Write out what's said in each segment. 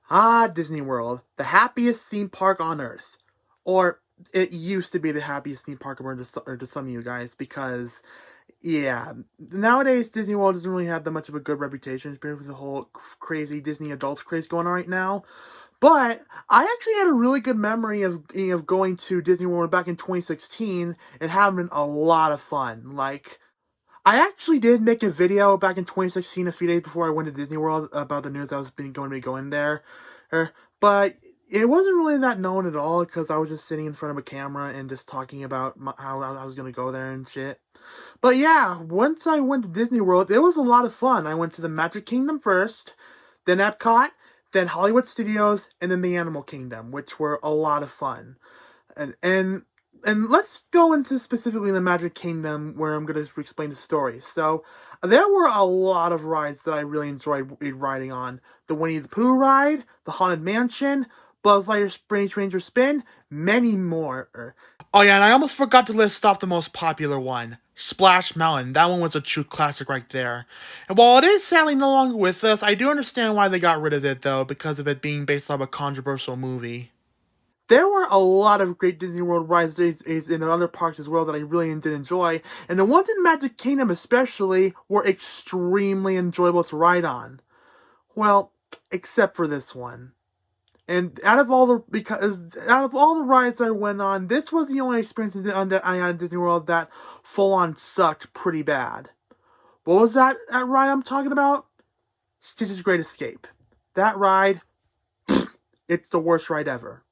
Ah, Disney World, the happiest theme park on Earth. Or, it used to be the happiest theme park on Earth to some of you guys, because, yeah, nowadays Disney World doesn't really have that much of a good reputation, especially with the whole crazy Disney adults craze going on right now. But I actually had a really good memory of going to Disney World back in 2016 and having a lot of fun. Like, I actually did make a video back in 2016, a few days before I went to Disney World, about the news that I was going to be going there. But it wasn't really that known at all because I was just sitting in front of a camera and just talking about how I was going to go there and shit. But yeah, once I went to Disney World, it was a lot of fun. I went to the Magic Kingdom first, then Epcot, then Hollywood Studios, and then the Animal Kingdom, which were a lot of fun. And let's go into specifically the Magic Kingdom, where I'm going to explain the story. So, there were a lot of rides that I really enjoyed riding on. The Winnie the Pooh ride, the Haunted Mansion, Buzz Lightyear Space Ranger Spin, many more. Oh yeah, and I almost forgot to list off the most popular one. Splash Mountain. That one was a true classic right there. And while it is sadly no longer with us, I do understand why they got rid of it though, because of it being based off a controversial movie. There were a lot of great Disney World rides in other parks as well that I really did enjoy, and the ones in Magic Kingdom especially were extremely enjoyable to ride on. Well, except for this one. And out of all the rides I went on, this was the only experience that I had at Disney World that full on sucked pretty bad. What was that ride I'm talking about? Stitch's Great Escape. That ride, it's the worst ride ever.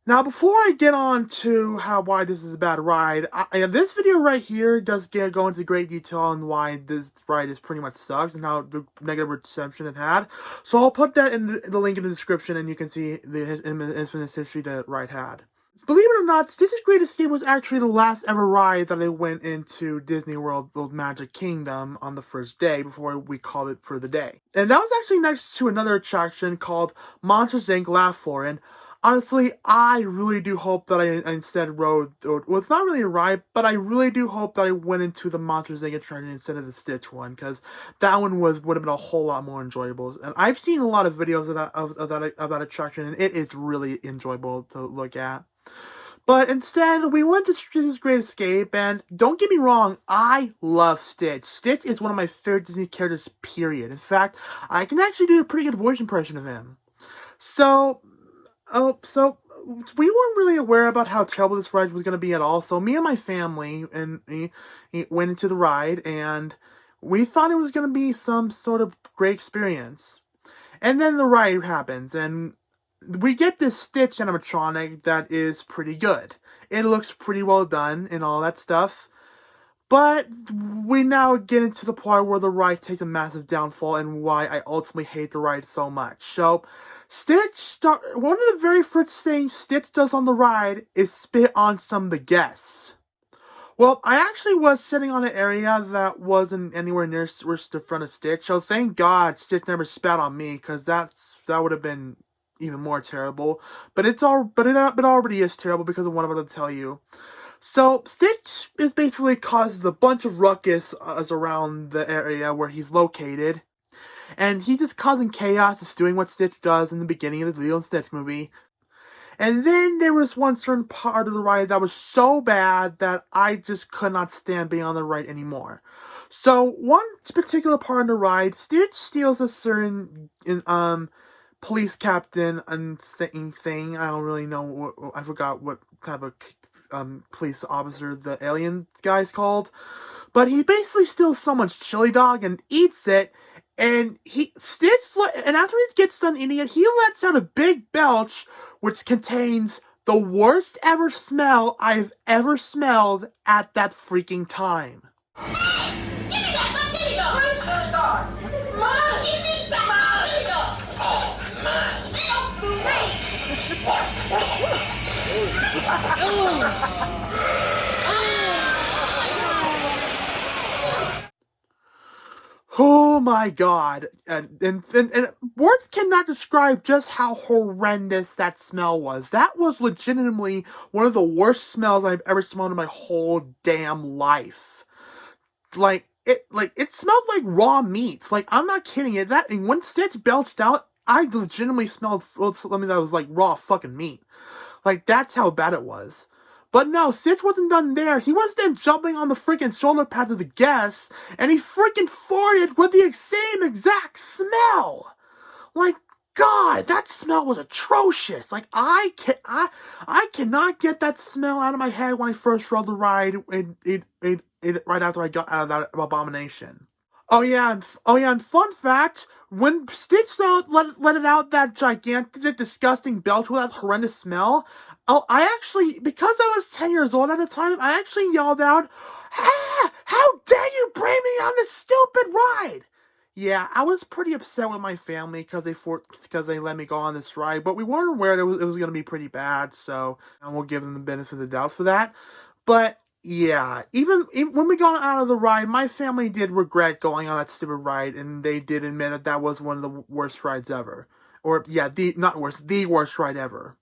Now, before I get on to why this is a bad ride, this video right here does go into great detail on why this ride is pretty much sucks and how the negative reception it had. So I'll put that in the link in the description, and you can see the infamous history that ride had. Believe it or not, Stitch's Great Escape was actually the last ever ride that I went into Disney World, the Magic Kingdom, on the first day before we called it for the day. And that was actually next to another attraction called Monsters Inc. Laugh Floor. And honestly, I really do hope that I instead rode, well, it's not really a ride, but I really do hope that I went into the Monsters Inc. attraction instead of the Stitch one, because that one would have been a whole lot more enjoyable. And I've seen a lot of videos of that attraction, and it is really enjoyable to look at. But instead, we went to Stitch's Great Escape, and don't get me wrong, I love Stitch. Stitch is one of my favorite Disney characters, period. In fact, I can actually do a pretty good voice impression of him. So, we weren't really aware about how terrible this ride was going to be at all. So me and my family went into the ride, and we thought it was going to be some sort of great experience. And then the ride happens, and we get this Stitch animatronic that is pretty good. It looks pretty well done and all that stuff. But we now get into the part where the ride takes a massive downfall and why I ultimately hate the ride so much. So, one of the very first things Stitch does on the ride is spit on some of the guests. Well, I actually was sitting on an area that wasn't anywhere near the front of Stitch, so thank God Stitch never spat on me, because that would have been even more terrible. But it already is terrible because of what I'm about to tell you. So, Stitch is basically causes a bunch of ruckus around the area where he's located. And he's just causing chaos, just doing what Stitch does in the beginning of the Lilo and Stitch movie. And then there was one certain part of the ride that was so bad that I just could not stand being on the ride anymore. So, one particular part of the ride, Stitch steals a certain police captain and thing. I don't really know I forgot what type of police officer the alien guy's called. But he basically steals someone's chili dog and eats it. And after he gets done eating it, he lets out a big belch, which contains the worst ever smell I've ever smelled at that freaking time. Hey! Give me back my chili dog! My chili dog! Mine! Give me back my chili dog! Oh, mine! Oh my god. And words cannot describe just how horrendous that smell was. That was legitimately one of the worst smells I've ever smelled in my whole damn life. It smelled like raw meat. Like, I'm not kidding you. And when Stitch belched out, I legitimately smelled something that was like raw fucking meat. Like, that's how bad it was. But no, Stitch wasn't done there. He was then jumping on the freaking shoulder pads of the guests, and he freaking farted with the same exact smell. Like, God, that smell was atrocious. Like, I cannot get that smell out of my head when I first rode the ride. Right after I got out of that abomination. Oh yeah, and fun fact: when Stitch let it out that gigantic, disgusting belch with that horrendous smell, I actually, because I was 10 years old at the time, I actually yelled out, "Ah! How dare you bring me on this stupid ride!" Yeah, I was pretty upset with my family because they let me go on this ride, but we weren't aware that it was going to be pretty bad, so I will give them the benefit of the doubt for that. But yeah, even when we got out of the ride, my family did regret going on that stupid ride, and they did admit that that was one of the worst rides ever. Or yeah, the worst ride ever.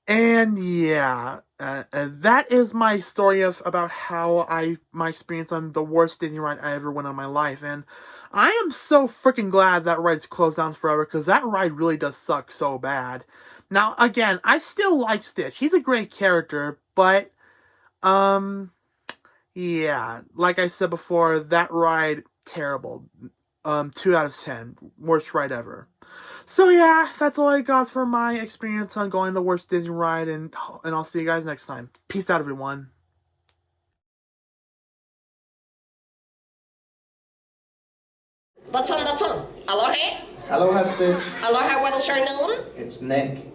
And yeah, that is my story about how my experience on the worst Disney ride I ever went on in my life. And I am so freaking glad that ride's closed down forever, because that ride really does suck so bad. Now, again, I still like Stitch. He's a great character, but, yeah, like I said before, that ride, terrible. 2 out of 10. Worst ride ever. So yeah, that's all I got for my experience on going the worst Disney ride, and I'll see you guys next time. Peace out, everyone. That's on. Aloha? Aloha, Stitch. Aloha, what is your name? It's Nick.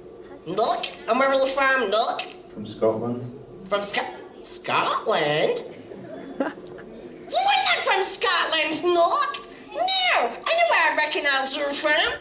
Nick? And where are you from, Nick? From Scotland. From Scotland? You are not from Scotland, Nick! No! I know where I recognize you from.